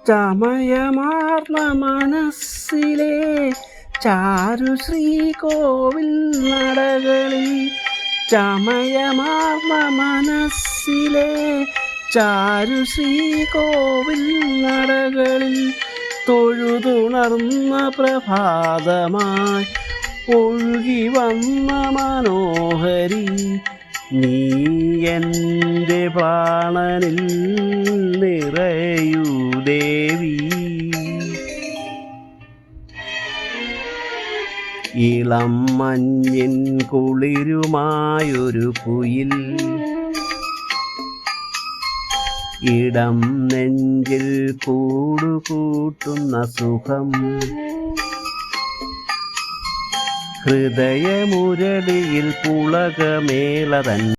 ചമയമാർന്ന മനസ്സിലെ ചാരുശ്രീ കോവിൽ നടകളിൽ, ചമയമാർന്ന മനസ്സിലെ ചാരുശ്രീ കോവിൽ നടകളിൽ തൊഴുതുണർന്ന പ്രഭാതമായി ഒഴുകി വന്ന മനോഹരി, നീ എൻ്റെ പ്രാണനിൽ നിറയൂ ദേവി. ഇളം മഞ്ഞിൻ കുളിരുമായൊരു കുയിൽ ഇടം നെഞ്ചിൽ കൂടുകൂട്ടുന്ന സുഖം, ഹൃദയമുരളിയിൽ പുളകമേളതൻ